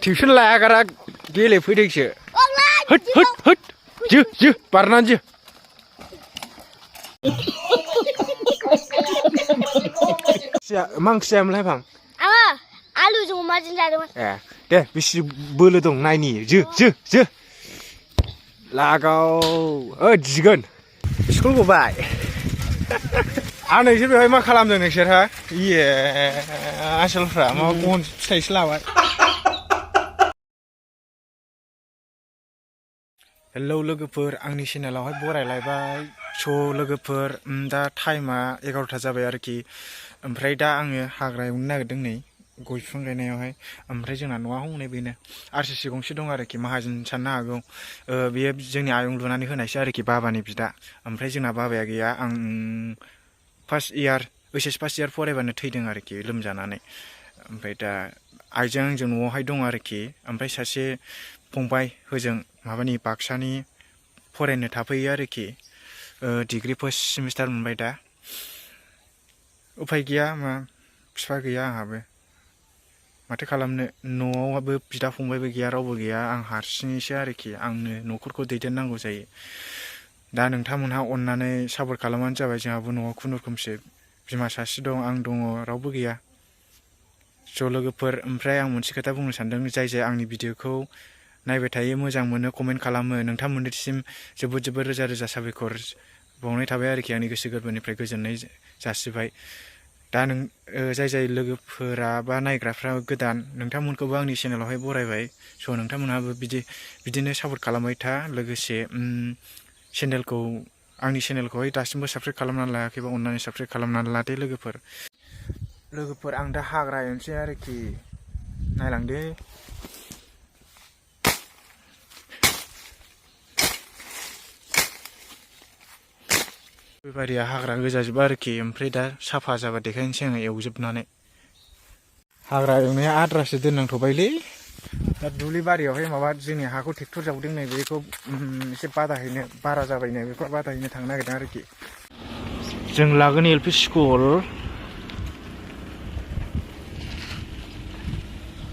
tuition लायागारा गेलेफैदोंसो होद होद होद जो जो बारनानै जो मा ओंख्रि जायामोनलाय बां आलुजों अमाजों जादोंमोन ए दे बेसे बोलो दं नायनि जो जो जो लागाव जिगोन स्कुल गबाय आं नोंसोर बेवहाय मा खालामदों नोंसोरहा इये आसोलफ्रा मा गन फिथाइसो लाबाय हेलौ लोगोफोर आंनि चेनेलावहाय बरायलायबाय स' लोगोफोर दा टाइमा 11टा जाबाय आरोखि ओमफ्राय दा आङो हाग्रा एवनो नागिरदों नै गय बिफां गायनायावहाय ओमफ्राय जोंना न'आ हनै बेनो आरसीसी गंसे दं आरोखि माहाजोन साननो हागौ बेयो जोंनि आयं लुनानै होनायसो आरोखि बाबानि बिदा ओमफ्राय जोंना बाबाया गैया आं first year HS first year फरायबानो थैदों आरोखि लोमजानानै ओमफ्राय दा आइजों आंजों न'आवहाय दं आरोखि ओमफ्राय सासे फंबाय होजों माबानि बाक्सानि फरायनो थाफैयो आरोखि डिग्री फर्स्ट सेमिस्टार मोनबाय दा उफाय गैया मा बिफा गैया आंहाबो माथो खालामनो न'आवबो बिदा फंबायबो गैया रावबो गैया आं हारसिङैसो आरोखि आंनो न'खरखौ दैदेननांगौ जायो दा नोंथांमोनहा अननानै सापर्ट खालामबानो जाबाय जोंहाबो न'आव खुनुरुखुमसो बिमा सासे दं आं दङ रावबो गैया ज' लोगोफोर ओमफ्राय आं मोनसे खोथा बुंनो सानदों जाय जाय आंनि भिडिअखौ नायबाय थायो मोजां मोनो कमेन्ट खालामो नोंथांमोननिसिम जोबोद रोजा रोजा साबायखर बावनाय थाबाय आरोखि आंनि गोसो गोरबोनिफ्राय गोजोननाय जासिबाय दा जाय जाय लोगोफोरा बा नायग्राफ्रा गोदान नोंथांमोनखौबो आंनि चेनेलावहाय बरायबाय स' नोंथांमोनहाबो बिदिनो सापर्ट खालामबाय था लोगोसे आंनि चेनेलखौहाय दासिमबो साबस्क्राइब खालामनानै लायाखैबा अननानै साबस्क्राइब खालामनानै लादो लोगोफोर आं दा हाग्रा एवनोसै आरोखि नायलांदो बेबारिया हाग्रा गोजाजोब आरोखि ओमफ्राय दा साफा जाबा देखायनोसै आङो एवजोबनानै हाग्रा एवनाया आद्रासो दोननांथ'बायलै दा दुब्लि बारियावहाय माबा जोंनि हाखौ ट्रेक्टर जावदों नै बेखौ एसे बादा हैनो बारा जाबायनो बेखौ बादा हैनो थांनो नागिरदों आरोखि जों लागोन एल पि स्कुल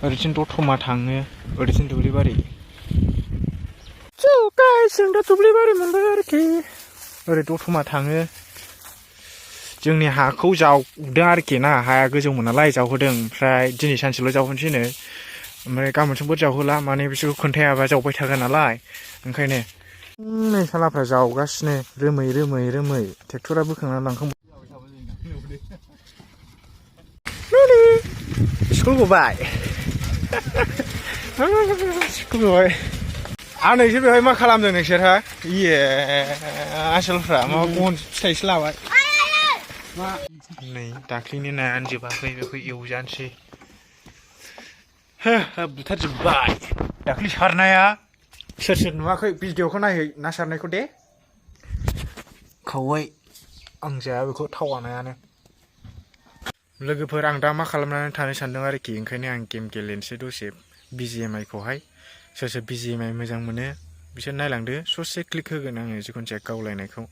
ओरैथिं दतमा थाङो ओरैथिं दुब्लि बारि जों दा दुब्लि बारि मोनबाय आरोखि ओरै दतमा थाङो जोंनि हाखौ जावदों आरोखि ना हाया गोजौमोन नालाय जावहोदों ओमफ्राय दिनै सानसेल' जावहोनोसैनो ओमफ्राय गाबोन समफोर जावहोला माने बिसोरखौ खोन्थायाबा जावबाय थागोन नालाय ओंखायनो नै सालाफ्रा जावगासिनो रोमै ट्रेक्टरा बोखांनानै लांखांबाय स्कुल गबाय स्कुल गबाय आं नोंसोर बेवहाय मा खालामदों नोंसोरहा इये आसोलफ्रा मा गन फिथाइसो लाबाय नै दाख्लैनि नायानो जोबाखै बेखौ एवजानोसै बुथारजोब्बाय दाख्लै सारनाया सोर नुवाखै भिडिअखौ नायहै ना सारनायखौ दे खावै आं जाया बेखौ थावा नायानो लोगोफोर आं दा मा खालामनानै थानो सानदों आरोखि ओंखायनो आं गेम गेलेनोसै दसे BGMI खौहाय सोर BGMI मोजां मोनो बिसोर नायलांदो ससे क्लिक होगोन आङो जिखुनु जाया गावलायनायखौ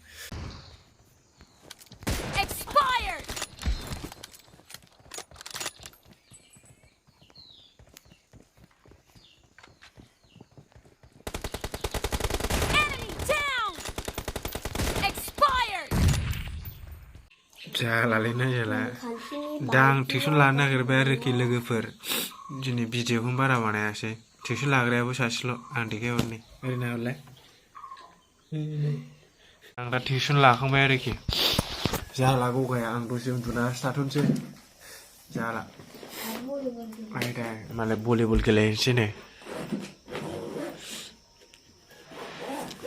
जालालै नायजाला दा आं टिउसन लानो नागिरबाय आरोखि लोगोफोर दिनै भिडिअखौनो बारा बानायासै टिउसन लाग्रायाबो सासेल' आं देखायहरनि ओरैनो हरलाय आं दा टिउसन लाखांबाय आरोखि जाला गगाया आं दसे उन्दुनासो थाथ'नोसै जाला आयदा मालाय भलिबल गेलेनोसै नै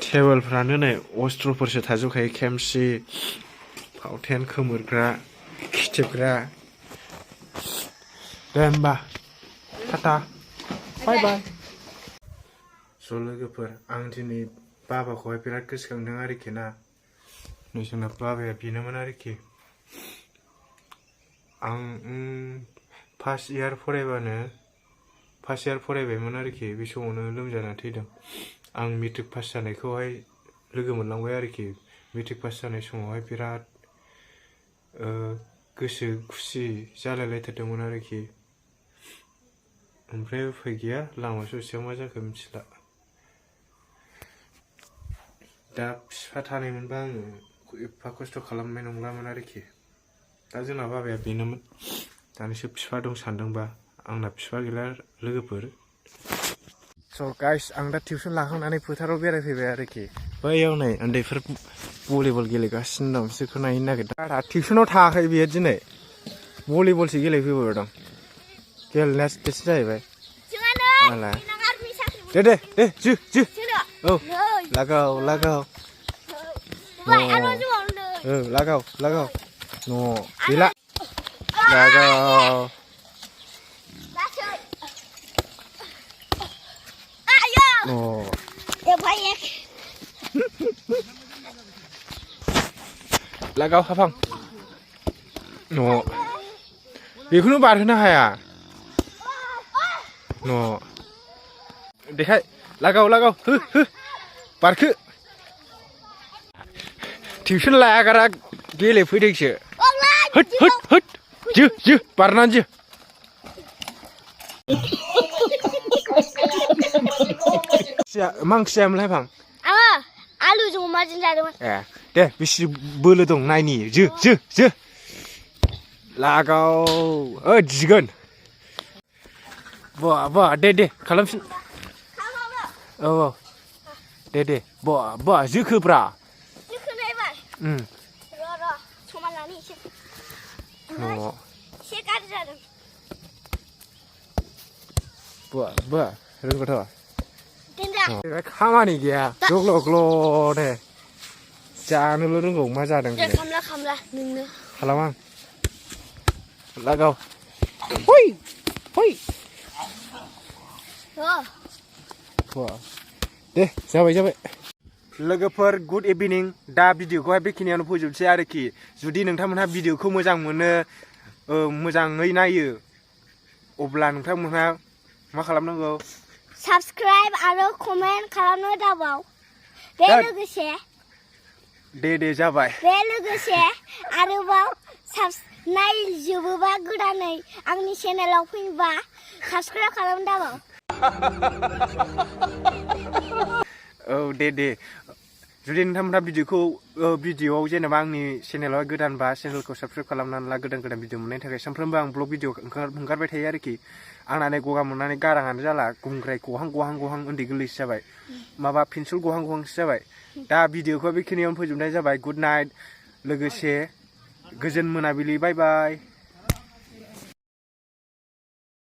टेबोलफ्रानो नै अस्त्रफोरसो थाजोबखायो खेमसि फावथेन खोमोरग्रा खिथेबग्रा दे होमबा टाटा बाय बाय स' लोगोफोर आं दिनै बाबाखौहाय बिराद गोसोखांदों आरोखि ना नै जोंना बाबाया बेनोमोन आरोखि आं फार्स्ट इयार फरायबायमोन आरोखि बे समावनो लोमजाना थैदों आं मेट्रिक पास जानायखौहाय लोगो मोनलांबाय आरोखि मेट्रिक पास जानाय समावहाय बिराद गोसो खुसि जालायलायथारदोंमोन आरोखि ओमफ्राय उफाय गैया लामा ससेयाव मा जाखो मिथिला दा बिफा थानायमोनबा आङो एफा खस्थ' खालामनाय नंलामोन आरोखि दा जोंना बाबाया बेनोमोन दानिसो बिफा दं सानदोंबा आंना बिफा गैला लोगोफोर स' गाइस आं दा टिउसन लाखांनानै फोथाराव बेरायफैबाय आरोखि बैयाव नै उन्दैफोर भलिबल गेलेगासिनो दं बिसोरखौ नायनो नागिरदों दा टिउसनाव थाङाखै बियो दिनै भलिबलसो गेलेफैबाय दं गेलेनायासो देरसिन जाहैबाय मालाय दे जो औ लागाव न' गैला लागाव लागाव हाफां न' बेखौनो बारहोनो हाया न' देखाय लागाव हो बारखो टिउसन लायागारा गेलेफैदोंसो होद जो बारनानै जो मा ओंख्रि जायामोनलाय फां आलुजों अमाजों जादोंमोन ए दे बेसे बोलो दं नायनि जो लागाव जिगोन बा दे खालामफिन औ दे बा जोखोब्रा समान लानि एसे गाज्रि जादों बा रोंगौथ' खामानि गैया ग्ल' जानोल' रोंगौ मा जादों खामला नोंनो खालामा लागाव हय दे जाबाय लोगोफोर गुड इभिनिं दा भिडिअखौहाय बेखिनियावनो फोजोबसै आरोखि जुदि नोंथांमोनहा भिडिअखौ मोजां मोनो मोजाङै नायो अब्ला नोंथांमोनहा मा खालामनांगौ साबस्क्राइब आरो कमेन्ट खालामनो दाबाव बे लोगोसे दे जाबाय बे लोगोसे आरोबाव नायजोबोबा गोदानै आंनि चेनेलाव फैबा साबस्क्राइब खालामनो दाबाव औ दे जुदि नोंथांमोनहा भिडिअआव जेनेबा आंनि चेनेलावहाय गोदानबा चेनेलखौ साबस्क्राइब खालामनानै ला गोदान भिडिअ मोननायनि थाखाय सानफ्रोमबो आं ब्लग भिडिअ ओंखारबाय थायो आरोखि आंना नै गगा मोननानै गाराङानो जाला गुंग्राय गहां उन्दै गोरलैसो जाबाय माबा पेन्सिल गहांसो जाबाय दा भिडिअखौ बेखिनियावनो फोजोबनाय जाबाय गुड नाइट लोगोसे गोजोन मोनाबिलि बाय